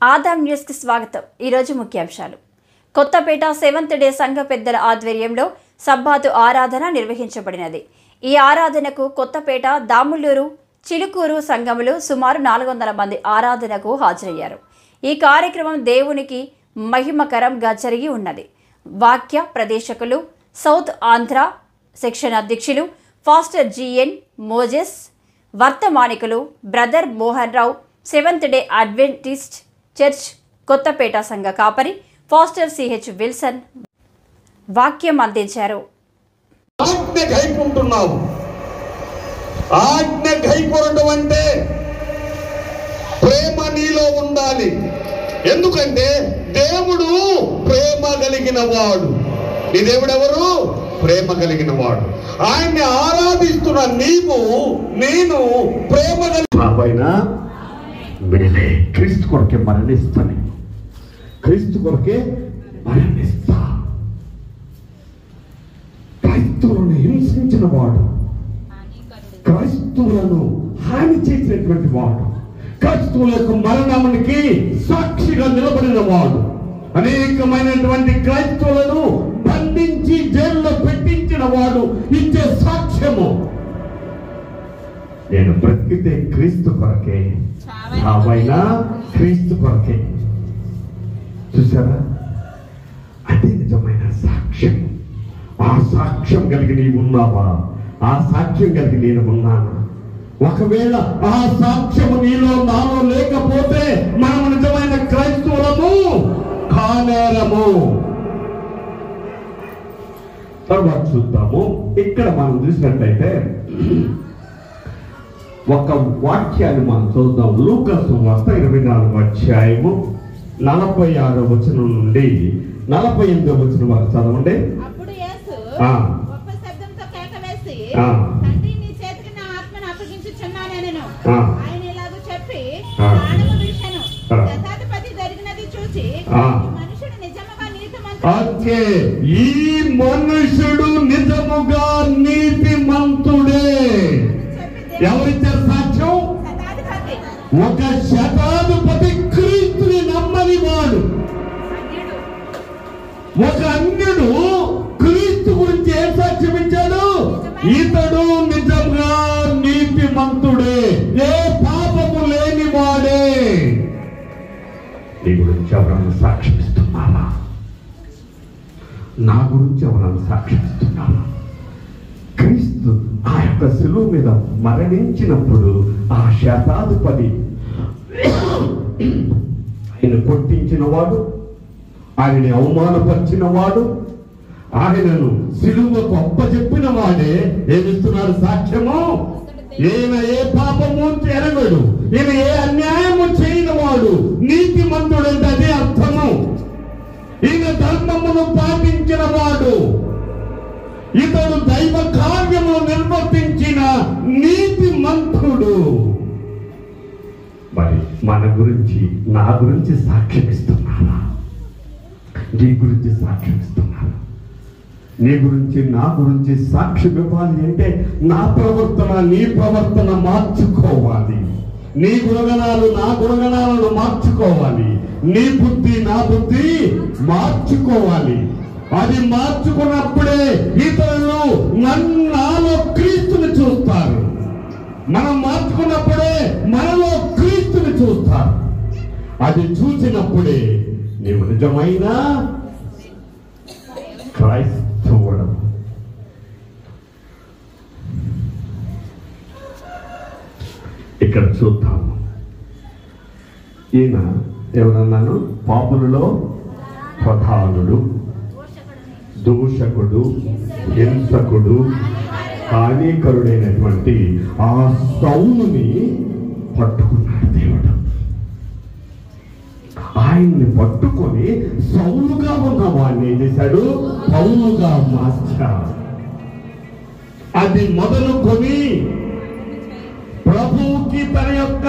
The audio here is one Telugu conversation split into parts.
ఆదాం న్యూస్కి స్వాగతం. ఈరోజు ముఖ్యాంశాలు. కొత్తపేట సెవెంత్ డే సంఘ పెద్దల ఆధ్వర్యంలో సబ్బాతు ఆరాధన నిర్వహించబడినది. ఈ ఆరాధనకు కొత్తపేట, దాముల్లూరు, చిలుకూరు సంఘములు సుమారు 400 మంది ఆరాధనకు హాజరయ్యారు. ఈ కార్యక్రమం దేవునికి మహిమకరంగా జరిగి ఉన్నది. వాక్య ప్రదేశకులు సౌత్ ఆంధ్ర సెక్షన్ అధ్యక్షులు ఫాస్టర్ జిఎన్ మోజెస్, వర్తమానికులు brother Mohan Rao, seventh day adventist church Kothapeta సంఘ కాపరి ఫాస్టర్ సిహెచ్ విల్సన్ వాక్యం అందించారు. ఆజ్ఞ గైకొనడం అంటే ప్రేమ నీలో ఉండాలి. ఎందుకంటే దేవుడు ప్రేమ కలిగిన వాడు. నీ దేవుడు ఎవరు? ప్రేమ కలిగిన వాడు. ఆయన్ని ఆరాధిస్తున్న నీవు నేను ప్రేమ కలిగిన క్రీస్తు కొరకే మరణిస్తాను. క్రీస్తు కొరకే మరణిస్తా. క్రైస్తవులను హింసించిన వాడు, క్రైస్తవులను హాని చేసినటువంటి వాడు, క్రైస్తవుల యొక్క మరణానికి సాక్షిగా నిలబడిన వాడు, అనేకమైనటువంటి క్రైస్తవులను బంధించి జైల్లో పెట్టించిన వాడు ఇచ్చే సాక్ష్యము. నేను బ్రతికితే క్రీస్తు కొరకే, చావైనా క్రీస్తు కొరకే. చూసారా? అదే నిజమైన సాక్ష్యం. ఆ సాక్ష్యం కలిగి నీవు ఉన్నావా? ఆ సాక్ష్యం కలిగి నేను ఉన్నాను. ఒకవేళ ఆ సాక్ష్యము నీలో నాలో లేకపోతే మనము నిజమైన క్రైస్తవులము కానేరము. తర్వాత చూద్దాము. ఇక్కడ మనం చూసినట్లయితే ఒక వాక్యాన్ని మనం చూద్దాం. లూకాసు వార్త 24వ అధ్యాయము 46వ వచనం నుండి 48వ వచనం వరకు చదవండి. అప్పుడు యేసు గొప్ప శబ్దంతో కేక వేసి, తండ్రి నీ చేతికి నా ఆత్మను అప్పగించుచున్నానెను. ఆయన ఇలాగ చెప్పి ప్రాణము విడిచెను. శతాధిపతి జరిగినది చూసి ఈ మనుషుడు నిజముగా నీతిమంతుడే. ఈ మనుషుడు నిజముగా నీతిమంతుడే. ఎవరిచ్చారు సాక్ష్యం? ఒక శతాధిపతి క్రీస్తుని నమ్మని వాడు. ఒక అన్యుడు క్రీస్తు గురించి ఏం సాక్ష్యం ఇచ్చాడు? ఇతడు నిజంగా నీతిమంతుడే, ఏ పాపము లేని వాడే. నీ గురించి ఎవరన్నా సాక్ష్యం ఇస్తున్నారా? నా గురించి ఎవరన్నా సాక్ష్యం ఇస్తున్నారా? క్రీస్తు ఆ యొక్క శిలువ మీద మరణించినప్పుడు ఆ శతాధిపతి ఆయన కొట్టించిన వాడు, ఆయనని అవమానపరిచిన వాడు, ఆయనను శిలువకు అప్పచెప్పిన వాడే ఏమిస్తున్నాడు సాక్ష్యము? ఈయన ఏ పాపము ఎరగడు, ఈయన ఏ అన్యాయము చేయని వాడు నీతిమంతుడంటే అదే అర్థము. ఈయన ధర్మమును పాటించిన వాడు, ఇతడు దైవ కార్యము నిర్వర్తించిన నీతిమంతుడు. మరి మన గురించి, నా గురించి సాక్ష్యం ఇస్తున్నారా? నీ గురించి సాక్ష్యం ఇస్తున్నారా? నీ గురించి, నా గురించి సాక్ష్యం ఇవ్వాలి అంటే నా ప్రవర్తన, నీ ప్రవర్తన మార్చుకోవాలి. నీ గుణగణాలు, నా గుణగణాలను మార్చుకోవాలి. నీ బుద్ధి, నా బుద్ధి మార్చుకోవాలి. అది మార్చుకున్నప్పుడే ఇతరులు నాలో క్రీస్తుని చూస్తారు. మనం మార్చుకున్నప్పుడే మనలో క్రీస్తుని చూస్తారు. అది చూసినప్పుడే నీవు నిజమైన క్రైస్తవుడు. ఇక్కడ చూద్దాము. ఈయన ఎవరన్నాను? పాపులలో ప్రధానుడు, దూషకుడు, హింసకుడు, హానికరుడైనటువంటి ఆ సౌలుని పట్టుకున్నాడు దేవుడు. ఆయన్ని పట్టుకొని సౌలుగా ఉన్న వాడిని ఏం చేశాడు? పౌలుగా మార్చాడు. అది మొదలుకొని ప్రభువుకి తన యొక్క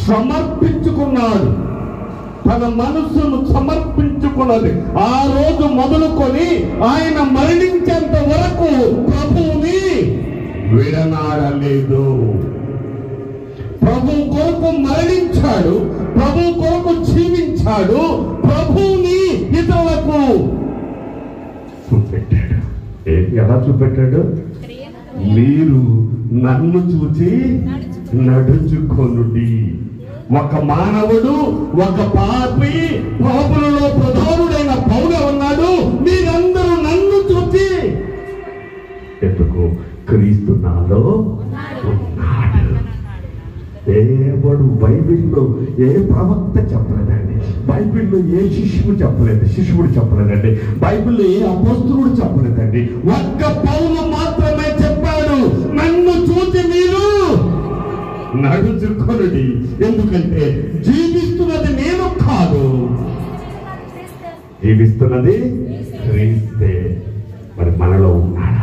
సమర్పించుకున్నాడు. తన మనస్సును సమర్పించుకున్నది. ఆ రోజు మొదలుకొని ఆయన మరణించేంత వరకు ప్రభువుని విడనాడలేదు. ప్రభు కొరకు కొరకు మరణించాడు, ప్రభు కొరకు జీవించాడు, ప్రభువుని ఇతరులకు చూపెట్టాడు. ఎలా చూపెట్టాడు? మీరు నన్ను చూచి నడుచుకొనుడి. ఒక మానవుడు, ఒక పాపి, పాపులలో ప్రధానుడైన పౌలు ఉన్నాడు. మీరందరూ నన్ను చూచి ఎందుకు? క్రీస్తు నాలో ఉన్నాడు. దేవుడు బైబిల్లో ఏ ప్రవక్త చెప్పలేదండి, బైబిల్లో ఏ శిష్యుడు చెప్పలేదండి, బైబిల్లో ఏ అపోస్తలుడు చెప్పలేదండి. ఒక్క పౌలు మాత్రమే చెప్పాడు, నన్ను చూసి మీరు నడుచుకొనుడి. ఎందుకంటే జీవిస్తున్నది నేను కాదు, జీవిస్తున్నది క్రీస్తే. మరి మనలో ఉన్నాడు.